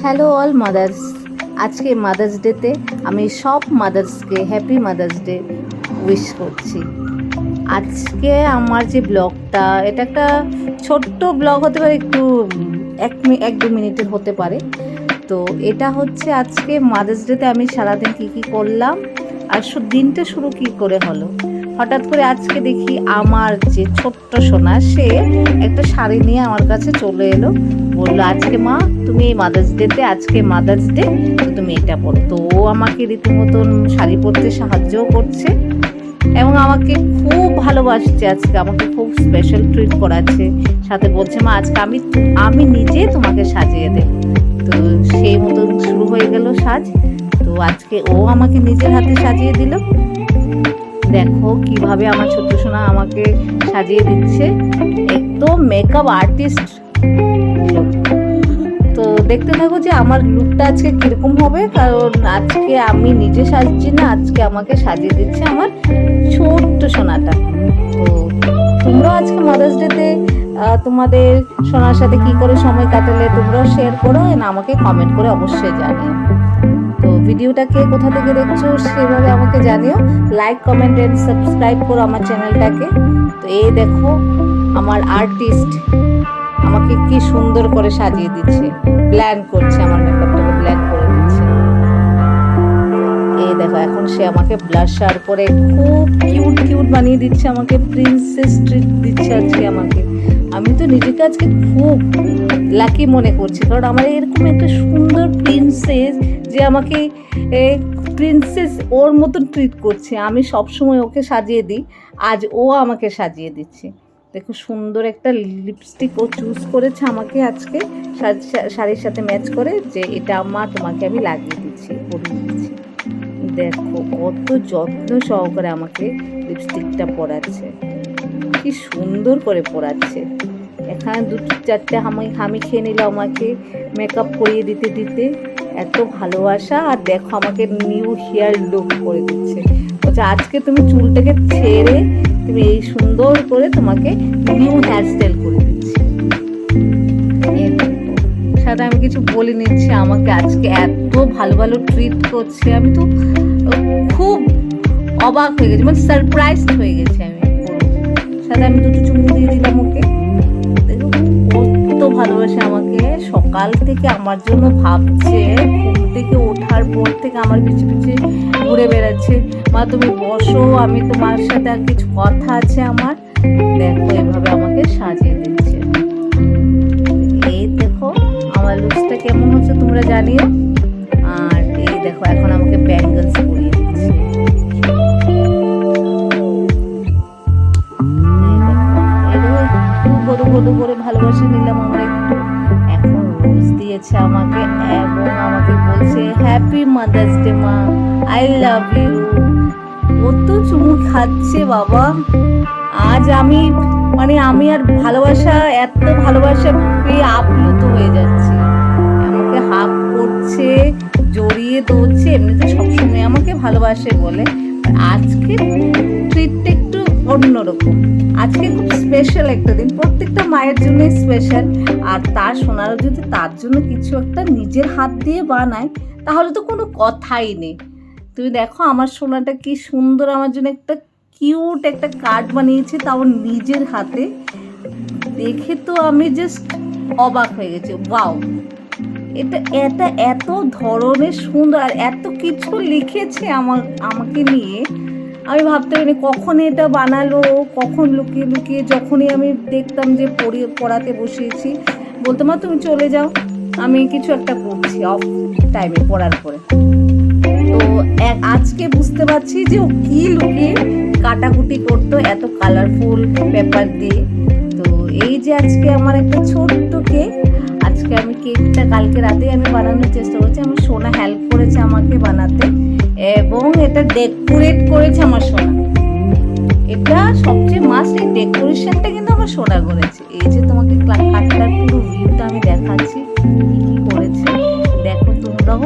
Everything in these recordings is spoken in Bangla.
Hello all mother's. আজকে মাদার্স ডেতে আমি সব মাদার্সকে হ্যাপি মাদার্স ডে উইশ করছি। আজকে আমার যে ব্লগটা, এটা একটা ছোট্ট ব্লগ হতে পারে, একটু 1-2 মিনিটের হতে পারে। তো এটা হচ্ছে আজকে মাদার্স ডেতে আমি সারাদিন কী করলাম আর দিনটা শুরু কী করে হলো। হঠাৎ করে আজকে দেখি আমার যে ছোট্ট সোনা, সে একটা শাড়ি নিয়ে আমার কাছে চলে এলো, বললো আজকে মা তুমি এই মাদার্স ডেতে, আজকে মাদার্স ডে, তো তুমি এটা পরো। তো ও আমাকে রীতিমতন শাড়ি পরতে সাহায্যও করছে এবং আমাকে খুব ভালোবাসছে। আজকে আমাকে খুব স্পেশাল ট্রিট করাচ্ছে, সাথে বলছে মা আজকে আমি নিজে তোমাকে সাজিয়ে দেব। তো সেই মতন শুরু হয়ে গেল সাজ। তো আজকে ও আমাকে নিজের হাতে সাজিয়ে দিল। দেখো কিভাবে আমার ছোট্ট সোনা আমাকে সাজিয়ে দিচ্ছে, একদম মেকআপ আর্টিস্ট। তো দেখতে থাকো যে আমার লুকটা আজকে কিরকম হবে, কারণ আজকে আমি নিজে সাজছি না, আজকে আমাকে সাজিয়ে দিচ্ছে আমার ছোট্ট সোনাটা। তো তোমরাও আজকে মাদার্স ডেতে তোমাদের সোনার সাথে কি করে সময় কাটালে তোমরাও শেয়ার করো, না আমাকে কমেন্ট করে অবশ্যই জানিও। তো ভিডিওটাকে কোথা থেকে দেখছো সেভাবে আমাকে জানিও। লাইক, কমেন্ট এন্ড সাবস্ক্রাইব করো আমার চ্যানেলটাকে। তো এই দেখো আমার আর্টিস্ট আমাকে কি সুন্দর করে সাজিয়ে দিচ্ছে, প্ল্যান করছে, আমার মেকআপটাকে প্ল্যান করে দিচ্ছে। এই দেখো এখন সে আমাকে ব্লাশার করে খুব কিউট বানিয়ে দিচ্ছে, আমাকে প্রিন্সেস ট্রিট দিচ্ছে আজকে আমাকে। আমি তো নিজেকে আজকে খুব লাকি মনে করছি, কারণ আমার এরকম একটা সুন্দর প্রিন্সেস যে আমাকে প্রিন্সেস ওর মতন ট্রিট করছে। আমি সবসময় ওকে সাজিয়ে দিই, আজ ও আমাকে সাজিয়ে দিচ্ছে। দেখো সুন্দর একটা লিপস্টিক ও চুজ করেছে আমাকে আজকে শাড়ির সাথে ম্যাচ করে, যে এটা মা তোমাকে আমি লাগিয়ে দিচ্ছি, পরিয়ে দিচ্ছি। দেখো কত যত্ন সহকারে আমাকে লিপস্টিকটা পরাচ্ছে, কি সুন্দর করে পরাচ্ছে। এখানে 2-4টে হামি খেয়ে নিল আমাকে মেকআপ করিয়ে দিতে এত ভালোবাসা। আর দেখো আমাকে নিউ হেয়ার লুক করে দিচ্ছে, বলছে আজকে তুমি চুলটাকে ছেড়ে তুমি এই সুন্দর করে তোমাকে নিউ হেয়ার স্টাইল করে দিচ্ছি। সাথে আমি কিছু বলে নিচ্ছি, আমাকে আজকে এত ভালো ট্রিট করছে, আমি তো খুব অবাক হয়ে গেছি, মানে সারপ্রাইজড হয়ে গেছি আমি। সাথে আমি 2টো চুমু দিয়ে দিলাম ওকে। দেখো কত ভালোবাসে আমাকে, সকাল থেকে আমার জন্য ভাবছে, ঘুম থেকে ওঠার পর থেকে আমার পিছে ঘুরে বেড়াচ্ছে, মা তুমি বসো, আমি তোমার সাথে আর কিছু কথা আছে আমার। দেখো এভাবে আমাকে সাজিয়ে দিচ্ছে। এই দেখো আমার লুকসটা কেমন হচ্ছে তোমরা জানিও। আর এই দেখো এখন আমাকে ব্যাঙ্গলস পরিয়ে দিচ্ছে। বড় করে ভালোবাসে নিলাম আমরা একটু। এখন রোজ দিয়েছে আমাকে এবং আমাকে বলছে হ্যাপি মাদার্স ডে মা, আই লাভ ইউ। কত চুমু খাচ্ছে বাবা। আজ আমি আর এত ভালোবাসা পেয়ে আপ্লুত হয়ে যাচ্ছি। আমাকে হাগ করছে, জড়িয়ে ধরছে, এমনিতে সবসময় আমাকে ভালোবাসে বলে, আজকে ট্রিটটা একটু অন্যরকম। আজকে খুব স্পেশাল একটা দিন, প্রত্যেকটা মায়ের জন্যই স্পেশাল। আর তার সোনারও যদি তার জন্য কিছু একটা নিজের হাত দিয়ে বানায়, তাহলে তো কোনো কথাই নেই। তুমি দেখো আমার সোনাটা কি সুন্দর আমার জন্য একটা কিউট একটা কার্ড বানিয়েছে, তাও নিজের হাতে। দেখে তো আমি জাস্ট অবাক হয়ে গেছি, ওয়াও, এটা এত ধরনের সুন্দর আর এত কিছু লিখেছে আমাকে নিয়ে। আমি ভাবতে পারিনি কখন এটা বানালো, কখন লুকিয়ে যখনই আমি দেখতাম যে পড়াতে বসিয়েছি, বলতো মা তুমি চলে যাও, আমি কিছু একটা করছি অফ টাইমে পড়ার পরে। তো আজকে বুঝতে পারছি যে ও কি লুকিয়ে কাটাকুটি করতো এত কালারফুল পেপার দিয়ে। তো এই যে আজকে আমার একটা ছোট্ট কেক, আজকে আমি কেকটা কালকে রাতে আমি বানানোর চেষ্টা করছি। আমার সোনা হেল্প করেছে আমাকে বানাতে এবং এটা ডেকোরেট করেছে আমার সোনা। এটা সবচেয়ে মাস্ট, এই ডেকোরেশনটা কিন্তু আমার সোনা করেছে। এই যে তোমাকে কাটটার পুরো ভিউটা আমি দেখাচ্ছি কি করেছে। দেখো তোমরাও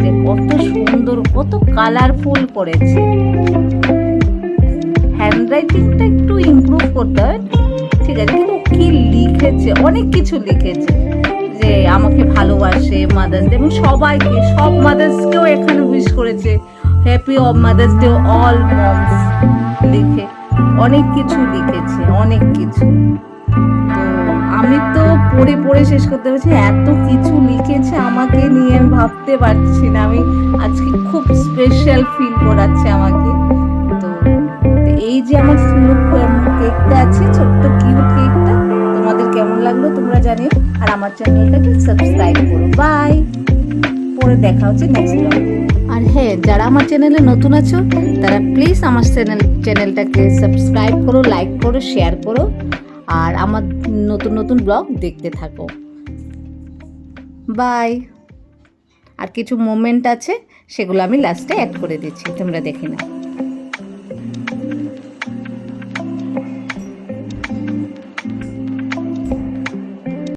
যে কত সুন্দর, কত কালারফুল করেছে। হ্যান্ডরাইটিংটা একটু ইমপ্রুভ করতে হয়, ঠিক আছে, কিন্তু কি লিখেছে, অনেক কিছু লিখেছে, যে আমাকে ভালোবাসে, মাদার্স ডে, এবং সবাইকে, সব মাদার্সকেও এখানে উইশ করেছে happy mother's day all moms লিখে, অনেক কিছু লিখেছে, অনেক কিছু। তো আমি তো পড়ে পড়ে শেষ করতে পারছি, এত কিছু লিখেছে আমাকে নিয়ে, আমি ভাবতে পারছি না। আমি আজকে খুব স্পেশাল ফিল করাচ্ছে আমাকে। তো এই যে আমার কেকটা আছে, ছোট্ট কিউট কেকটা, তোমাদের কেমন লাগলো তোমরা জানিও, আর আমার চ্যানেলটাকে সাবস্ক্রাইব করো। বাই, পরে দেখা হচ্ছে নেক্সট ব্লগ। আর হ্যাঁ, যারা আমার চ্যানেলে নতুন আছো তারা প্লিজ আমার চ্যানেলটাকে সাবস্ক্রাইব করো, লাইক করো, শেয়ার করো, আর আমার নতুন নতুন ব্লগ দেখতে থাকো। বাই। আর কিছু মোমেন্ট আছে, সেগুলো আমি লাস্টে অ্যাড করে দিচ্ছি, তোমরা দেখে নাও।